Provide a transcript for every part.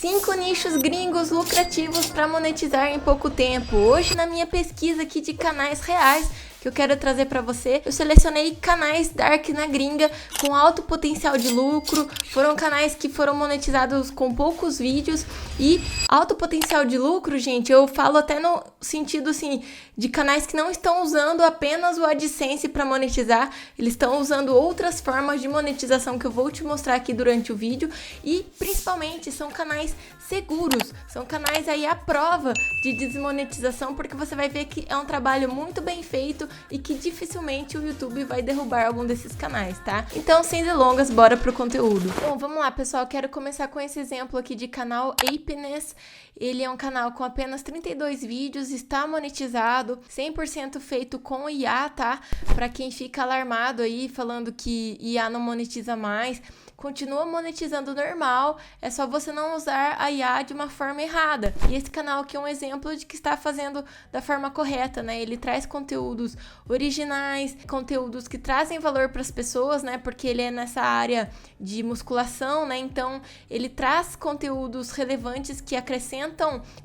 5 nichos gringos lucrativos para monetizar em pouco tempo. Hoje, na minha pesquisa aqui de canais reais que eu quero trazer para você, eu selecionei canais dark na gringa com alto potencial de lucro. Foram canais que foram monetizados com poucos vídeos e alto potencial de lucro, gente, eu falo até no sentido assim de canais que não estão usando apenas o AdSense para monetizar, eles estão usando outras formas de monetização que eu vou te mostrar aqui durante o vídeo e principalmente são canais seguros, são canais aí à prova de desmonetização, porque você vai ver que é um trabalho muito bem feito e que dificilmente o YouTube vai derrubar algum desses canais, tá? Então, sem delongas, bora pro conteúdo. Bom, vamos lá, pessoal, quero começar com esse exemplo aqui de canal Apeness. Ele é um canal com apenas 32 vídeos, está monetizado, 100% feito com IA, tá? Pra quem fica alarmado aí, falando que IA não monetiza mais, continua monetizando normal, é só você não usar a IA de uma forma errada. E esse canal aqui é um exemplo de que está fazendo da forma correta, né? Ele traz conteúdos originais, conteúdos que trazem valor para as pessoas, né? Porque ele é nessa área de musculação, né? Então, ele traz conteúdos relevantes que acrescentam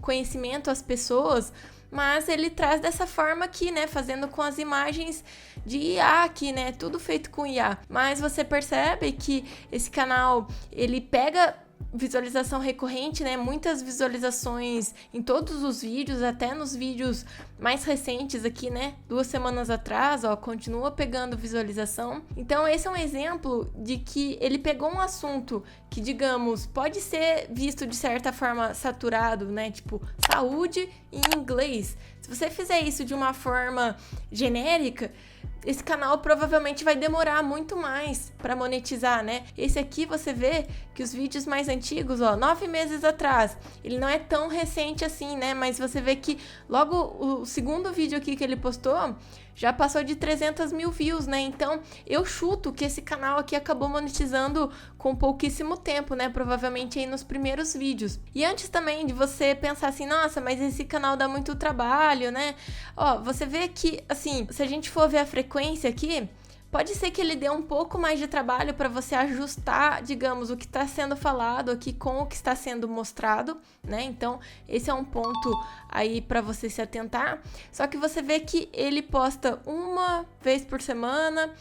conhecimento às pessoas, mas ele traz dessa forma aqui, né, fazendo com as imagens de IA aqui, né, tudo feito com IA. Mas você percebe que esse canal, ele pega visualização recorrente, né, muitas visualizações em todos os vídeos, até nos vídeos mais recentes aqui, né, 2 semanas atrás, ó, continua pegando visualização. Então esse é um exemplo de que ele pegou um assunto que, digamos, pode ser visto de certa forma saturado, né, tipo saúde em inglês. Se você fizer isso de uma forma genérica, esse canal provavelmente vai demorar muito mais para monetizar, né? Esse aqui você vê que os vídeos mais antigos, ó, 9 meses atrás, ele não é tão recente assim, né? Mas você vê que logo o segundo vídeo aqui que ele postou já passou de 300 mil views, né? Então, eu chuto que esse canal aqui acabou monetizando com pouquíssimo tempo, né? Provavelmente aí nos primeiros vídeos. E antes também de você pensar assim, nossa, mas esse canal dá muito trabalho, né? Ó, você vê que, assim, se a gente for ver a frequência aqui, pode ser que ele dê um pouco mais de trabalho para você ajustar, digamos, o que está sendo falado aqui com o que está sendo mostrado, né? Então, esse é um ponto aí para você se atentar. Só que você vê que ele posta uma vez por semana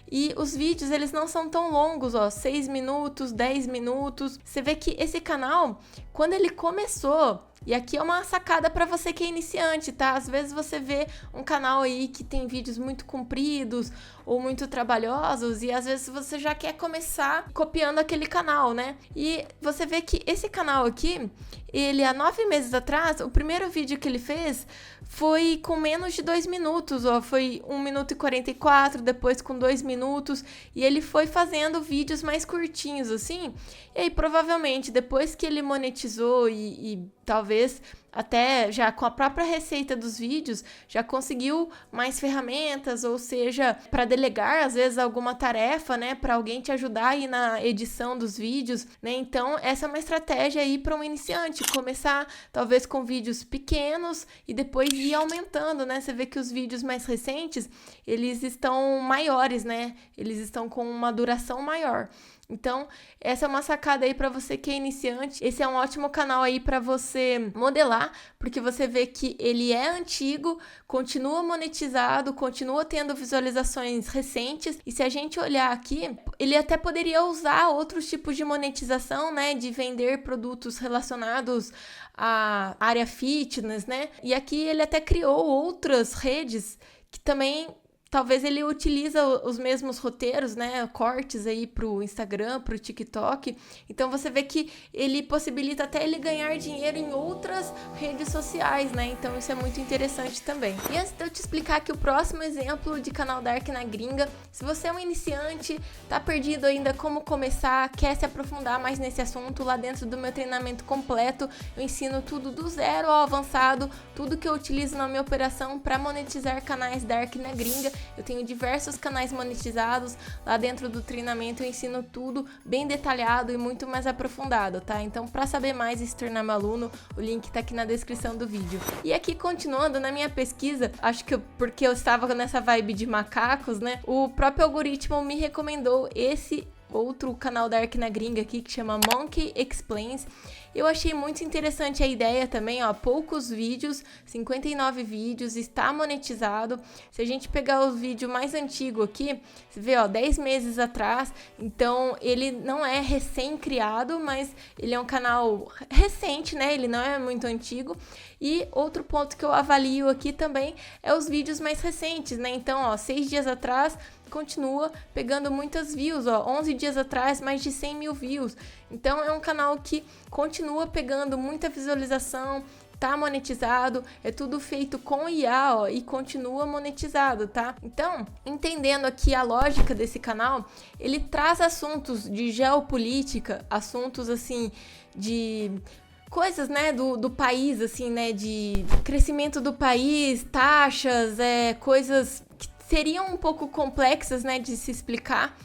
e os vídeos, eles não são tão longos, ó, 6 minutos, 10 minutos. Você vê que esse canal, quando ele começou, e aqui é uma sacada para você que é iniciante, tá? Às vezes você vê um canal aí que tem vídeos muito compridos ou muito trabalhosos e às vezes você já quer começar copiando aquele canal, né? E você vê que esse canal aqui, ele há 9 meses atrás, o primeiro vídeo que ele fez foi com menos de 2 minutos, ó, foi 1 minuto e 44, depois com 2 minutos, e ele foi fazendo vídeos mais curtinhos, assim, e aí provavelmente depois que ele monetizou e talvez até já com a própria receita dos vídeos, já conseguiu mais ferramentas, ou seja, para delegar às vezes alguma tarefa, né, para alguém te ajudar aí na edição dos vídeos, né? Então, essa é uma estratégia aí para um iniciante, começar talvez com vídeos pequenos e depois ir aumentando, né? Você vê que os vídeos mais recentes, eles estão maiores, né? Eles estão com uma duração maior. Então, essa é uma sacada aí para você que é iniciante. Esse é um ótimo canal aí para você modelar, porque você vê que ele é antigo, continua monetizado, continua tendo visualizações recentes. E se a gente olhar aqui, ele até poderia usar outros tipos de monetização, né, de vender produtos relacionados à área fitness, né? E aqui ele até criou outras redes que também talvez ele utiliza os mesmos roteiros, né, cortes aí pro Instagram, pro TikTok. Então você vê que ele possibilita até ele ganhar dinheiro em outras redes sociais, né? Então isso é muito interessante também. E antes de eu te explicar aqui o próximo exemplo de canal dark na gringa, se você é um iniciante, tá perdido ainda como começar, quer se aprofundar mais nesse assunto, lá dentro do meu treinamento completo, eu ensino tudo do zero ao avançado, tudo que eu utilizo na minha operação para monetizar canais dark na gringa. Eu tenho diversos canais monetizados, lá dentro do treinamento eu ensino tudo bem detalhado e muito mais aprofundado, tá? Então, para saber mais e se tornar meu aluno, o link tá aqui na descrição do vídeo. E aqui, continuando na minha pesquisa, acho que porque eu estava nessa vibe de macacos, né? O próprio algoritmo me recomendou esse outro canal Dark na gringa aqui que chama Monkey Explains. Eu achei muito interessante a ideia também, ó, poucos vídeos, 59 vídeos, está monetizado. Se a gente pegar o vídeo mais antigo aqui, você vê, ó, 10 meses atrás, então ele não é recém-criado, mas ele é um canal recente, né? Ele não é muito antigo. E outro ponto que eu avalio aqui também é os vídeos mais recentes, né? Então, ó, 6 dias atrás continua pegando muitas views, ó, 11 dias atrás mais de 100 mil views. Então é um canal que continua pegando muita visualização, tá monetizado, é tudo feito com IA, ó, e continua monetizado, tá? Então, entendendo aqui a lógica desse canal, ele traz assuntos de geopolítica, assuntos assim de coisas, né, do país, assim, né, de crescimento do país, taxas, coisas que seriam um pouco complexas, né, de se explicar,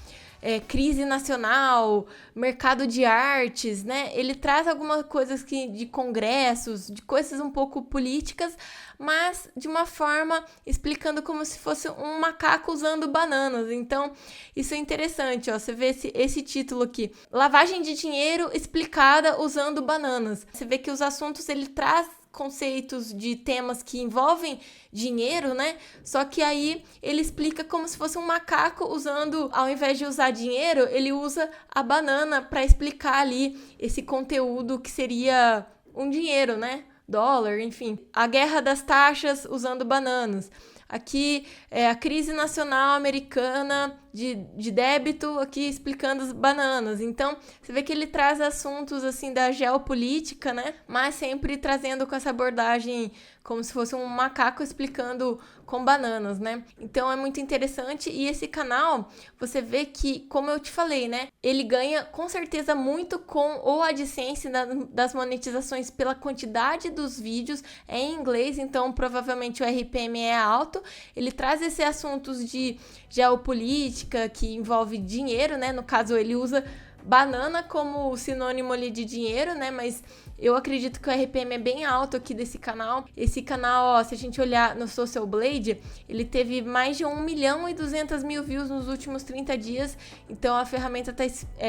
crise nacional, mercado de artes, né, ele traz algumas coisas de congressos, de coisas um pouco políticas, mas de uma forma explicando como se fosse um macaco usando bananas. Então, isso é interessante, ó, você vê esse título aqui, lavagem de dinheiro explicada usando bananas. Você vê que os assuntos ele traz conceitos de temas que envolvem dinheiro, né? Só que aí ele explica como se fosse um macaco usando, ao invés de usar dinheiro, ele usa a banana para explicar ali esse conteúdo que seria um dinheiro, né? Dólar, enfim. A guerra das taxas usando bananas. Aqui é a crise nacional americana de débito, aqui explicando as bananas. Então, você vê que ele traz assuntos assim da geopolítica, né? Mas sempre trazendo com essa abordagem como se fosse um macaco explicando com bananas, né? Então é muito interessante. E esse canal, você vê que, como eu te falei, né? Ele ganha com certeza muito com o AdSense das monetizações pela quantidade dos vídeos. É em inglês, então provavelmente o RPM é alto. Ele traz esses assuntos de geopolítica que envolve dinheiro, né? No caso, ele usa banana como sinônimo ali de dinheiro, né? Mas eu acredito que o RPM é bem alto aqui desse canal. Esse canal, ó, se a gente olhar no Social Blade, ele teve mais de 1.200.000 views nos últimos 30 dias. Então a ferramenta está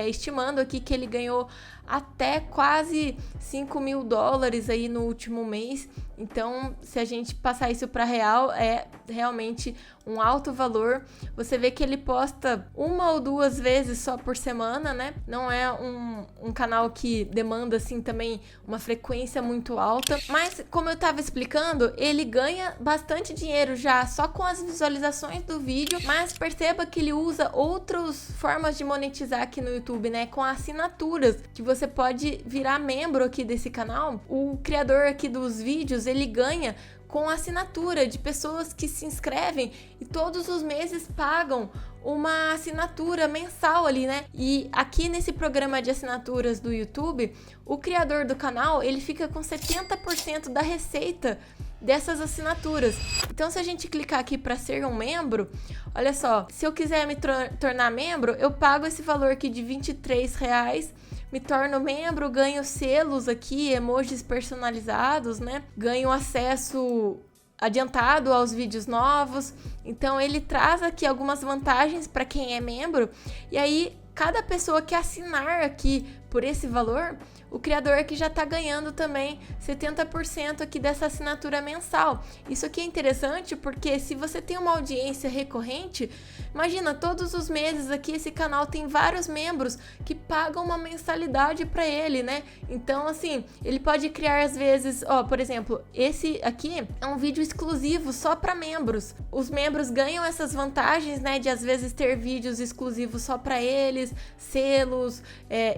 estimando aqui que ele ganhou até quase $5.000 aí no último mês. Então, se a gente passar isso para real, é realmente um alto valor. Você vê que ele posta 1 ou 2 vezes só por semana, né? Não é um canal que demanda, assim, também uma frequência muito alta. Mas, como eu tava explicando, ele ganha bastante dinheiro já só com as visualizações do vídeo. Mas perceba que ele usa outras formas de monetizar aqui no YouTube, né? Com assinaturas, que você pode virar membro aqui desse canal. O criador aqui dos vídeos, ele ganha com assinatura de pessoas que se inscrevem e todos os meses pagam uma assinatura mensal ali, né? E aqui nesse programa de assinaturas do YouTube, o criador do canal, ele fica com 70% da receita dessas assinaturas. Então, se a gente clicar aqui para ser um membro, olha só, se eu quiser me tornar membro, eu pago esse valor aqui de R$23, me torno membro, ganho selos aqui, emojis personalizados, né? Ganho acesso adiantado aos vídeos novos. Então ele traz aqui algumas vantagens para quem é membro. E aí, cada pessoa que assinar aqui por esse valor, o criador aqui já está ganhando também 70% aqui dessa assinatura mensal. Isso aqui é interessante porque se você tem uma audiência recorrente, imagina, todos os meses aqui esse canal tem vários membros que pagam uma mensalidade para ele, né? Então, assim, ele pode criar às vezes, ó, por exemplo, esse aqui é um vídeo exclusivo só para membros. Os membros ganham essas vantagens, né, de às vezes ter vídeos exclusivos só para eles, selos,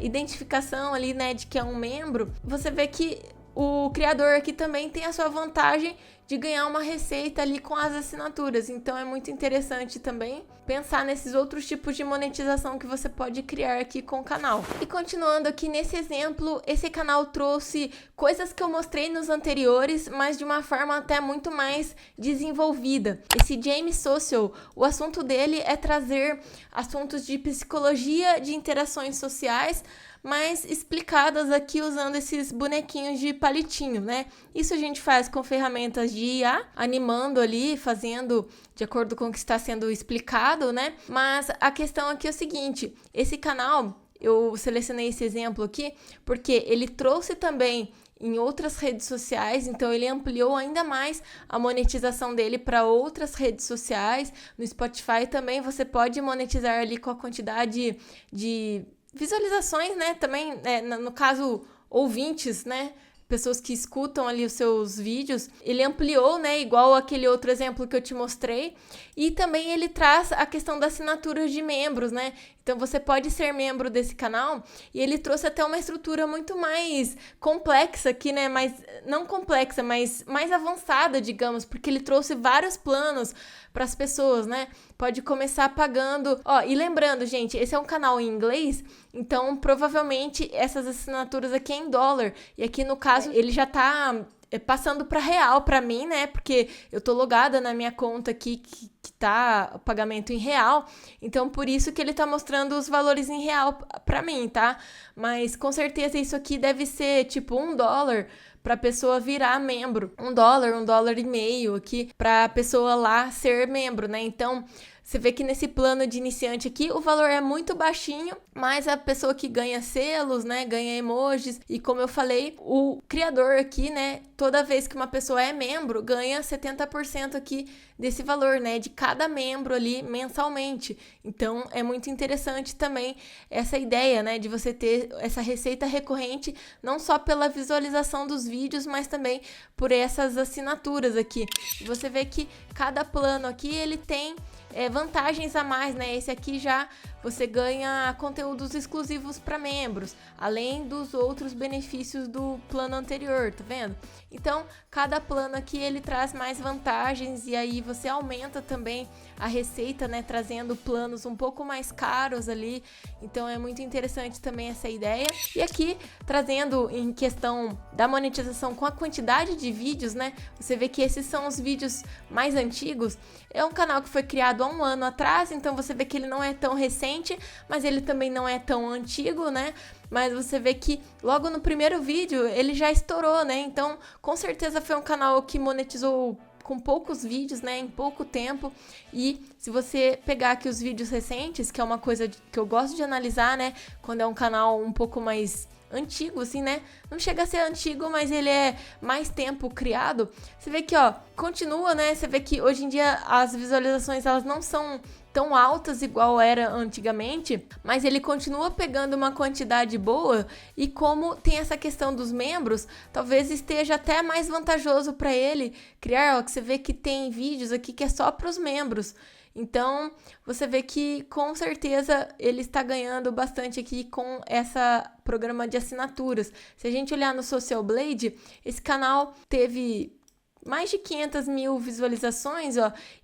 identificação ali, né, de que é um membro. Você vê que o criador aqui também tem a sua vantagem de ganhar uma receita ali com as assinaturas. Então é muito interessante também pensar nesses outros tipos de monetização que você pode criar aqui com o canal. E continuando aqui nesse exemplo, esse canal trouxe coisas que eu mostrei nos anteriores, mas de uma forma até muito mais desenvolvida. Esse James Social, o assunto dele é trazer assuntos de psicologia, de interações sociais, mais explicadas aqui usando esses bonequinhos de palitinho, né? Isso a gente faz com ferramentas de IA, animando ali, fazendo de acordo com o que está sendo explicado, né? Mas a questão aqui é o seguinte, esse canal, eu selecionei esse exemplo aqui porque ele trouxe também em outras redes sociais, então ele ampliou ainda mais a monetização dele para outras redes sociais. No Spotify também você pode monetizar ali com a quantidade de visualizações, né? Também, no caso, ouvintes, né? Pessoas que escutam ali os seus vídeos, ele ampliou, né, igual aquele outro exemplo que eu te mostrei, e também ele traz a questão das assinaturas de membros, né, então você pode ser membro desse canal, e ele trouxe até uma estrutura muito mais complexa aqui, né, mas não complexa, mas mais avançada, digamos, porque ele trouxe vários planos para as pessoas, né, pode começar pagando, e lembrando, gente, esse é um canal em inglês, então provavelmente essas assinaturas aqui é em dólar, e aqui no caso ele já tá passando para real para mim, né? Porque eu tô logada na minha conta aqui que tá o pagamento em real. Então por isso que ele tá mostrando os valores em real para mim, tá? Mas com certeza isso aqui deve ser tipo $1 para pessoa virar membro. $1,50 aqui para pessoa lá ser membro, né? Então você vê que nesse plano de iniciante aqui, o valor é muito baixinho, mas a pessoa que ganha selos, né, ganha emojis, e como eu falei, o criador aqui, né, toda vez que uma pessoa é membro, ganha 70% aqui desse valor, né, de cada membro ali mensalmente. Então, é muito interessante também essa ideia, né, de você ter essa receita recorrente, não só pela visualização dos vídeos, mas também por essas assinaturas aqui. Você vê que cada plano aqui, ele tem vantagens a mais, né? Esse aqui já você ganha conteúdos exclusivos para membros, além dos outros benefícios do plano anterior, tá vendo? Então, cada plano aqui ele traz mais vantagens e aí você aumenta também a receita, né? Trazendo planos um pouco mais caros ali. Então, é muito interessante também essa ideia. E aqui, trazendo em questão da monetização com a quantidade de vídeos, né? Você vê que esses são os vídeos mais antigos. É um canal que foi criado há um ano atrás, então você vê que ele não é tão recente, mas ele também não é tão antigo, né? Mas você vê que logo no primeiro vídeo ele já estourou, né? Então, com certeza foi um canal que monetizou com poucos vídeos, né, em pouco tempo. E se você pegar aqui os vídeos recentes, que é uma coisa que eu gosto de analisar, né, quando é um canal um pouco mais antigo, assim, né? Não chega a ser antigo, mas ele é mais tempo criado. Você vê que, continua, né? Você vê que hoje em dia as visualizações, elas não são tão altas igual era antigamente, mas ele continua pegando uma quantidade boa e como tem essa questão dos membros, talvez esteja até mais vantajoso para ele criar, que você vê que tem vídeos aqui que é só para os membros. Então, você vê que com certeza ele está ganhando bastante aqui com essa programa de assinaturas. Se a gente olhar no Social Blade, esse canal teve mais de 500 mil visualizações,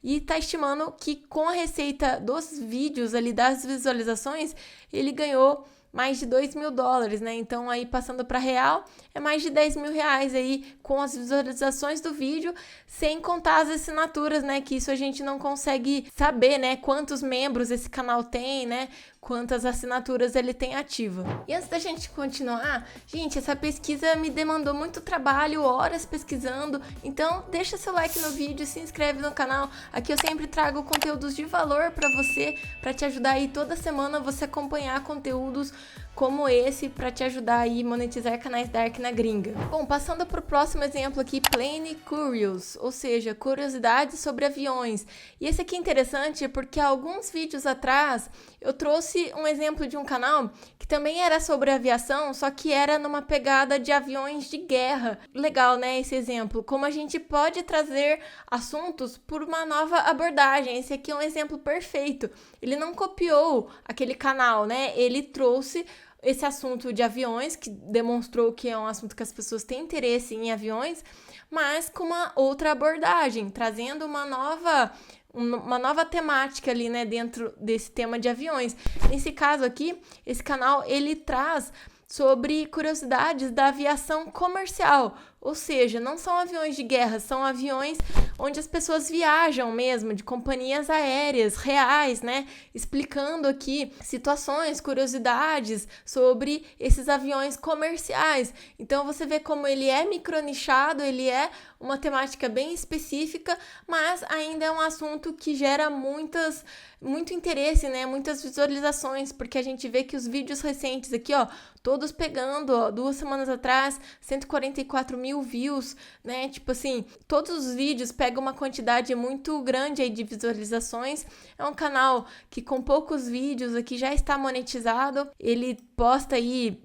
e tá estimando que com a receita dos vídeos ali, das visualizações, ele ganhou mais de $2.000, né? Então, aí passando para real, é mais de R$10.000 aí com as visualizações do vídeo, sem contar as assinaturas, né? Que isso a gente não consegue saber, né? Quantos membros esse canal tem, né? Quantas assinaturas ele tem ativa. E antes da gente continuar, gente, essa pesquisa me demandou muito trabalho, horas pesquisando, então deixa seu like no vídeo, se inscreve no canal. Aqui eu sempre trago conteúdos de valor para você, para te ajudar aí toda semana você acompanhar conteúdos como esse para te ajudar aí a monetizar canais Dark na gringa. Bom, passando para o próximo exemplo aqui, Plane Curious, ou seja, curiosidades sobre aviões. E esse aqui é interessante porque há alguns vídeos atrás eu trouxe um exemplo de um canal que também era sobre aviação, só que era numa pegada de aviões de guerra. Legal, né, esse exemplo? Como a gente pode trazer assuntos por uma nova abordagem. Esse aqui é um exemplo perfeito. Ele não copiou aquele canal, né? Ele trouxe esse assunto de aviões, que demonstrou que é um assunto que as pessoas têm interesse em aviões, mas com uma outra abordagem, trazendo uma nova temática ali, né, dentro desse tema de aviões. Nesse caso aqui, esse canal, ele traz sobre curiosidades da aviação comercial, Ou seja, não são aviões de guerra, são aviões onde as pessoas viajam mesmo, de companhias aéreas reais, né? Explicando aqui situações, curiosidades sobre esses aviões comerciais. Então você vê como ele é micronichado, ele é uma temática bem específica, mas ainda é um assunto que gera muito interesse, né? Muitas visualizações, porque a gente vê que os vídeos recentes aqui, ó, todos pegando, ó, 2 semanas atrás, 144 mil views, né? Tipo assim, todos os vídeos pegam uma quantidade muito grande aí de visualizações. É um canal que com poucos vídeos aqui já está monetizado. Ele posta aí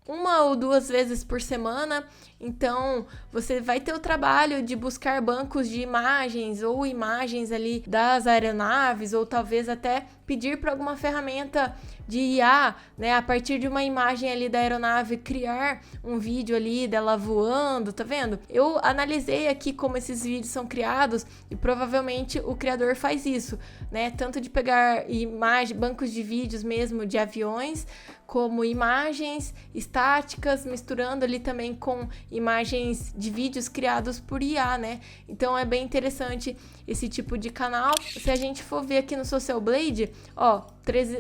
1 ou 2 vezes por semana, então você vai ter o trabalho de buscar bancos de imagens ou imagens ali das aeronaves, ou talvez até pedir para alguma ferramenta de IA, né, a partir de uma imagem ali da aeronave, criar um vídeo ali dela voando, tá vendo? Eu analisei aqui como esses vídeos são criados e provavelmente o criador faz isso, né, tanto de pegar bancos de vídeos mesmo de aviões, como imagens estáticas, misturando ali também com imagens de vídeos criados por IA, né? Então é bem interessante esse tipo de canal. Se a gente for ver aqui no Social Blade, ó,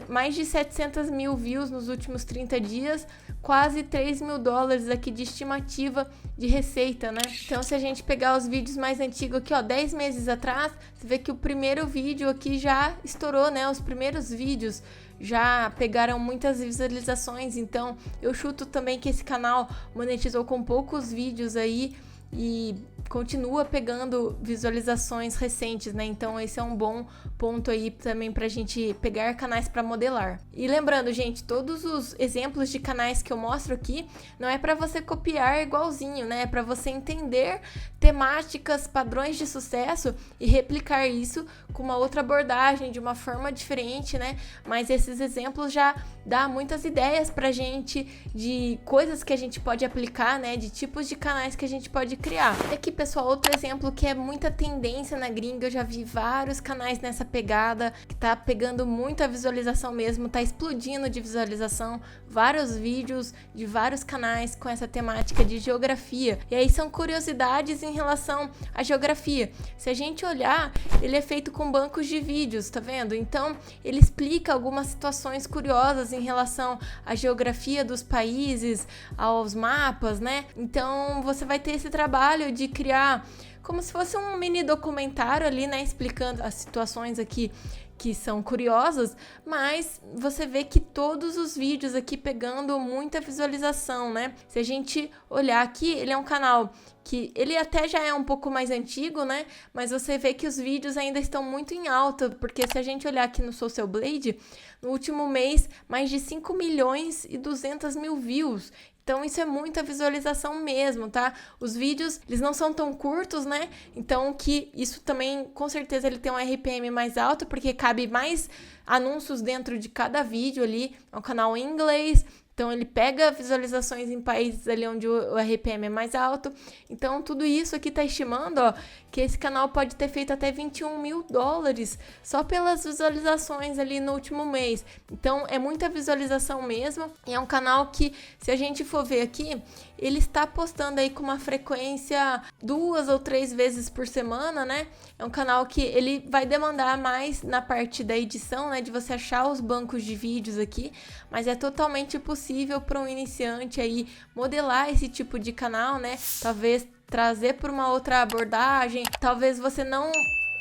mais de 700 mil views nos últimos 30 dias, quase 3 mil dólares aqui de estimativa de receita, né? Então se a gente pegar os vídeos mais antigos aqui, ó, 10 meses atrás, você vê que o primeiro vídeo aqui já estourou, né? Os primeiros vídeos já pegaram muitas visualizações, então eu chuto também que esse canal monetizou com poucos vídeos aí e continua pegando visualizações recentes, né? Então esse é um bom ponto aí também pra gente pegar canais para modelar. E lembrando, gente, todos os exemplos de canais que eu mostro aqui não é para você copiar igualzinho, né? É para você entender temáticas, padrões de sucesso e replicar isso com uma outra abordagem, de uma forma diferente, né? Mas esses exemplos já dá muitas ideias pra gente de coisas que a gente pode aplicar, né? De tipos de canais que a gente pode criar. E aqui, pessoal, outro exemplo que é muita tendência na gringa, eu já vi vários canais nessa pegada, que tá pegando muita visualização mesmo, tá explodindo de visualização, vários vídeos de vários canais com essa temática de geografia. E aí são curiosidades em relação à geografia. Se a gente olhar, ele é feito com bancos de vídeos, tá vendo? Então, ele explica algumas situações curiosas em relação à geografia dos países, aos mapas, né? Então, você vai ter esse trabalho de criar como se fosse um mini documentário ali, né, explicando as situações aqui que são curiosas, mas você vê que todos os vídeos aqui pegando muita visualização, né? Se a gente olhar aqui, ele é um canal que ele até já é um pouco mais antigo, né? Mas você vê que os vídeos ainda estão muito em alta, porque se a gente olhar aqui no Social Blade, no último mês, mais de 5 milhões e 200 mil views. Então isso é muita visualização mesmo, tá? Os vídeos, eles não são tão curtos, né? Então que isso também, com certeza, ele tem um RPM mais alto, porque cabe mais anúncios dentro de cada vídeo ali. É um canal em inglês, então ele pega visualizações em países ali onde o RPM é mais alto. Então tudo isso aqui tá estimando, ó, que esse canal pode ter feito até 21 mil dólares só pelas visualizações ali no último mês. Então é muita visualização mesmo. E é um canal que, se a gente for ver aqui, ele está postando aí com uma frequência 2 ou 3 vezes por semana, né? É um canal que ele vai demandar mais na parte da edição, né? De você achar os bancos de vídeos aqui, mas é totalmente possível para um iniciante aí modelar esse tipo de canal, né? Talvez trazer por uma outra abordagem, talvez você não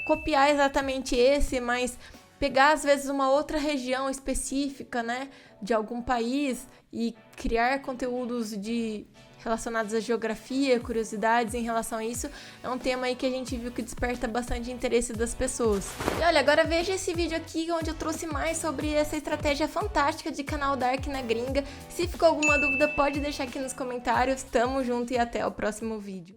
copiar exatamente esse, mas pegar às vezes uma outra região específica, né, de algum país e criar conteúdos relacionados à geografia, curiosidades em relação a isso. É um tema aí que a gente viu que desperta bastante interesse das pessoas. E olha, agora veja esse vídeo aqui onde eu trouxe mais sobre essa estratégia fantástica de canal Dark na gringa. Se ficou alguma dúvida, pode deixar aqui nos comentários. Tamo junto e até o próximo vídeo.